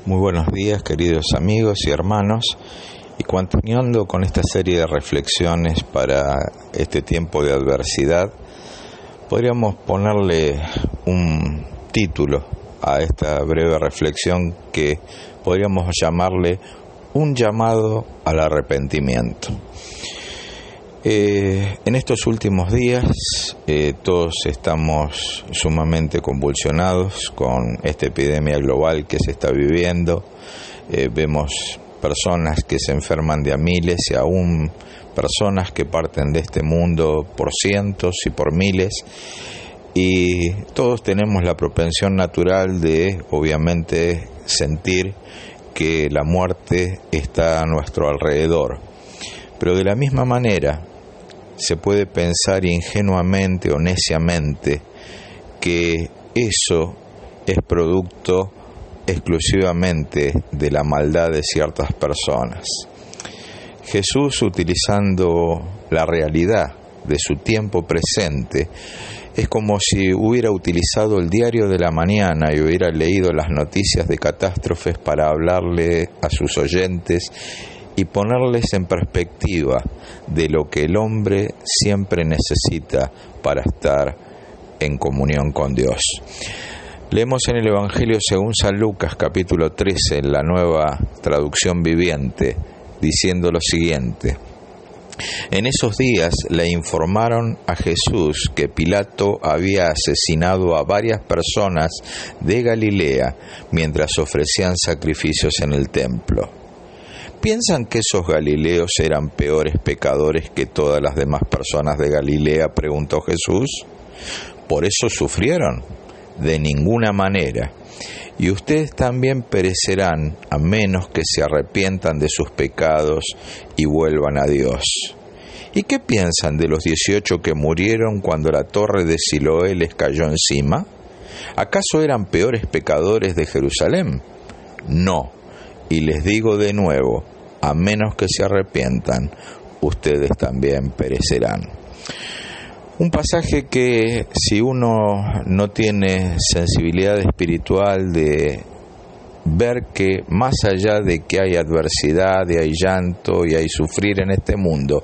Muy buenos días, queridos amigos y hermanos, y continuando con esta serie de reflexiones para este tiempo de adversidad, podríamos ponerle un título a esta breve reflexión que podríamos llamarle un llamado al arrepentimiento. En estos últimos días todos estamos sumamente convulsionados con esta epidemia global que se está viviendo. Vemos personas que se enferman de a miles y aún personas que parten de este mundo por cientos y por miles. Y todos tenemos la propensión natural de, obviamente, sentir que la muerte está a nuestro alrededor. Pero de la misma manera, se puede pensar ingenuamente o neciamente que eso es producto exclusivamente de la maldad de ciertas personas. Jesús, utilizando la realidad de su tiempo presente, es como si hubiera utilizado el diario de la mañana y hubiera leído las noticias de catástrofes para hablarle a sus oyentes y ponerles en perspectiva de lo que el hombre siempre necesita para estar en comunión con Dios. Leemos en el Evangelio según San Lucas, capítulo 13, en la Nueva Traducción Viviente, diciendo lo siguiente: En esos días le informaron a Jesús que Pilato había asesinado a varias personas de Galilea mientras ofrecían sacrificios en el templo. ¿Piensan que esos galileos eran peores pecadores que todas las demás personas de Galilea?, preguntó Jesús. ¿Por eso sufrieron? De ninguna manera. Y ustedes también perecerán a menos que se arrepientan de sus pecados y vuelvan a Dios. ¿Y qué piensan de los 18 que murieron cuando la torre de Siloé les cayó encima? ¿Acaso eran peores pecadores de Jerusalén? No. Y les digo de nuevo, a menos que se arrepientan, ustedes también perecerán. Un pasaje que, si uno no tiene sensibilidad espiritual de ver que más allá de que hay adversidad, y hay llanto y hay sufrir en este mundo,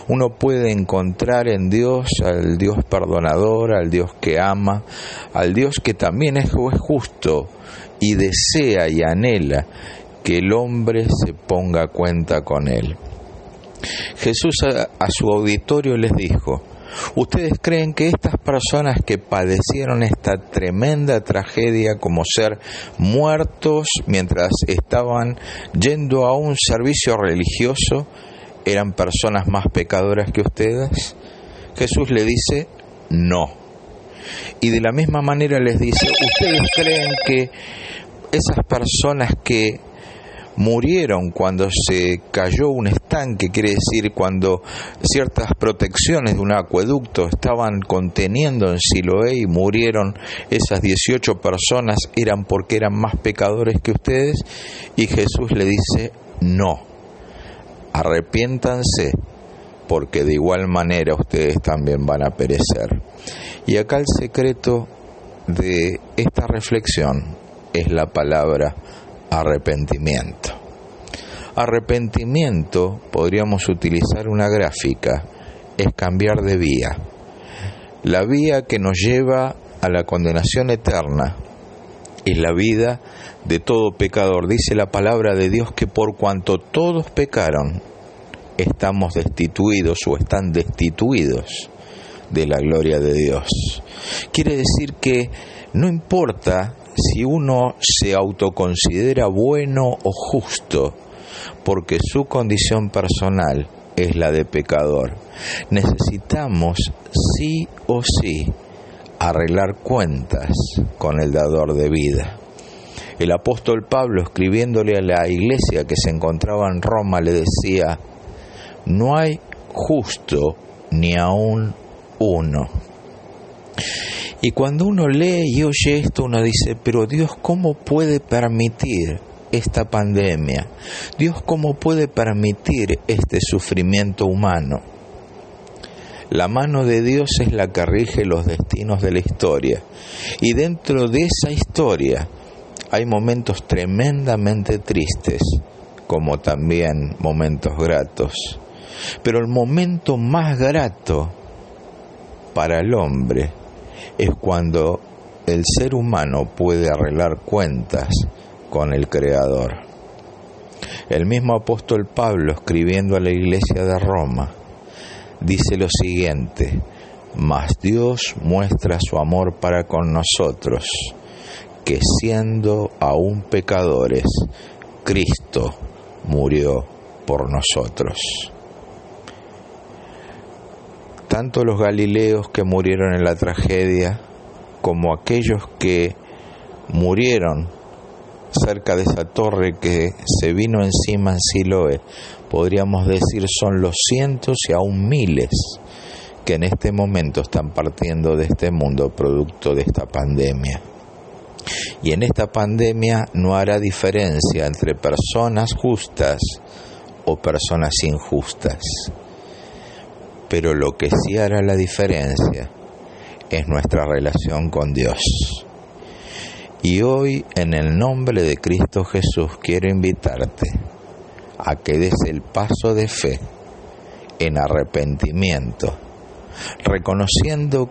uno puede encontrar en Dios al Dios perdonador, al Dios que ama, al Dios que también es justo y desea y anhela que el hombre se ponga a cuenta con él. Jesús a su auditorio les dijo: ¿Ustedes creen que estas personas que padecieron esta tremenda tragedia, como ser muertos mientras estaban yendo a un servicio religioso, eran personas más pecadoras que ustedes? Jesús le dice: no. Y de la misma manera les dice: ¿Ustedes creen que esas personas que murieron cuando se cayó un estanque, quiere decir cuando ciertas protecciones de un acueducto estaban conteniendo en Siloé y murieron esas 18 personas, eran porque eran más pecadores que ustedes? Y Jesús le dice: no, arrepiéntanse, porque de igual manera ustedes también van a perecer. Y acá el secreto de esta reflexión es la palabra arrepentimiento. Arrepentimiento, podríamos utilizar una gráfica, es cambiar de vía. La vía que nos lleva a la condenación eterna es la vida de todo pecador. Dice la palabra de Dios que por cuanto todos pecaron, estamos destituidos o están destituidos de la gloria de Dios. Quiere decir que no importa si uno se autoconsidera bueno o justo, porque su condición personal es la de pecador. Necesitamos sí o sí arreglar cuentas con el dador de vida. El apóstol Pablo, escribiéndole a la iglesia que se encontraba en Roma, le decía: no hay justo ni aún uno. Y cuando uno lee y oye esto, uno dice: pero Dios, ¿cómo puede permitir esta pandemia? Dios, ¿cómo puede permitir este sufrimiento humano? La mano de Dios es la que rige los destinos de la historia. Y dentro de esa historia hay momentos tremendamente tristes, como también momentos gratos. Pero el momento más grato para el hombre es cuando el ser humano puede arreglar cuentas con el Creador. El mismo apóstol Pablo, escribiendo a la iglesia de Roma, dice lo siguiente: mas Dios muestra su amor para con nosotros, que siendo aún pecadores, Cristo murió por nosotros. Tanto los galileos que murieron en la tragedia, como aquellos que murieron cerca de esa torre que se vino encima en Siloé, podríamos decir son los cientos y aún miles que en este momento están partiendo de este mundo producto de esta pandemia. Y en esta pandemia no hará diferencia entre personas justas o personas injustas. Pero lo que sí hará la diferencia es nuestra relación con Dios. Y hoy, en el nombre de Cristo Jesús, quiero invitarte a que des el paso de fe en arrepentimiento, reconociendo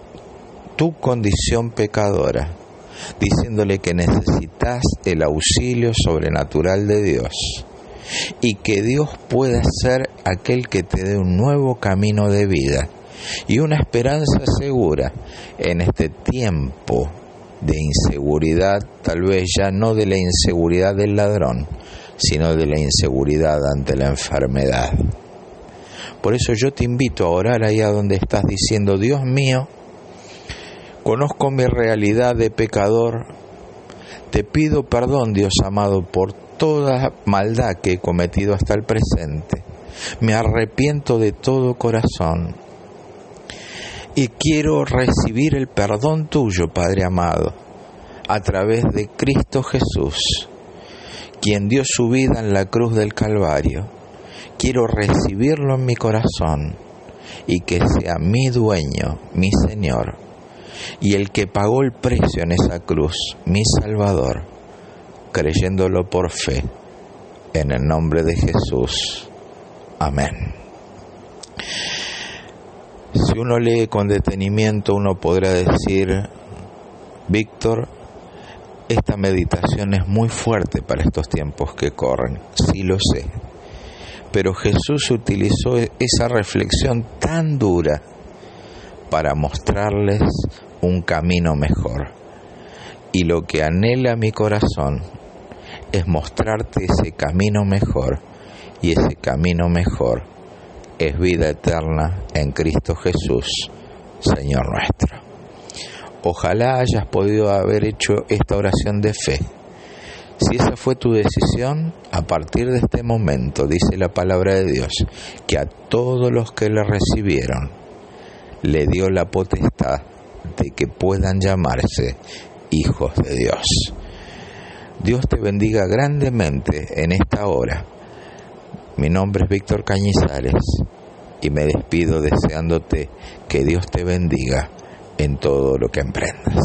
tu condición pecadora, diciéndole que necesitas el auxilio sobrenatural de Dios y que Dios pueda ser aquel que te dé un nuevo camino de vida y una esperanza segura en este tiempo de inseguridad, tal vez ya no de la inseguridad del ladrón, sino de la inseguridad ante la enfermedad. Por eso yo te invito a orar allá donde estás diciendo: Dios mío, conozco mi realidad de pecador, te pido perdón, Dios amado, por toda maldad que he cometido hasta el presente. Me arrepiento de todo corazón y quiero recibir el perdón tuyo, Padre amado, a través de Cristo Jesús, quien dio su vida en la cruz del Calvario. Quiero recibirlo en mi corazón y que sea mi dueño, mi Señor, y el que pagó el precio en esa cruz, mi Salvador, creyéndolo por fe, en el nombre de Jesús. Amén. Si uno lee con detenimiento, uno podrá decir: Víctor, esta meditación es muy fuerte para estos tiempos que corren. Sí lo sé. Pero Jesús utilizó esa reflexión tan dura para mostrarles un camino mejor. Y lo que anhela mi corazón es mostrarte ese camino mejor. Y ese camino mejor es vida eterna en Cristo Jesús, Señor nuestro. Ojalá hayas podido haber hecho esta oración de fe. Si esa fue tu decisión, a partir de este momento, dice la palabra de Dios, que a todos los que le recibieron, le dio la potestad de que puedan llamarse hijos de Dios. Dios te bendiga grandemente en esta hora. Mi nombre es Víctor Cañizales y me despido deseándote que Dios te bendiga en todo lo que emprendas.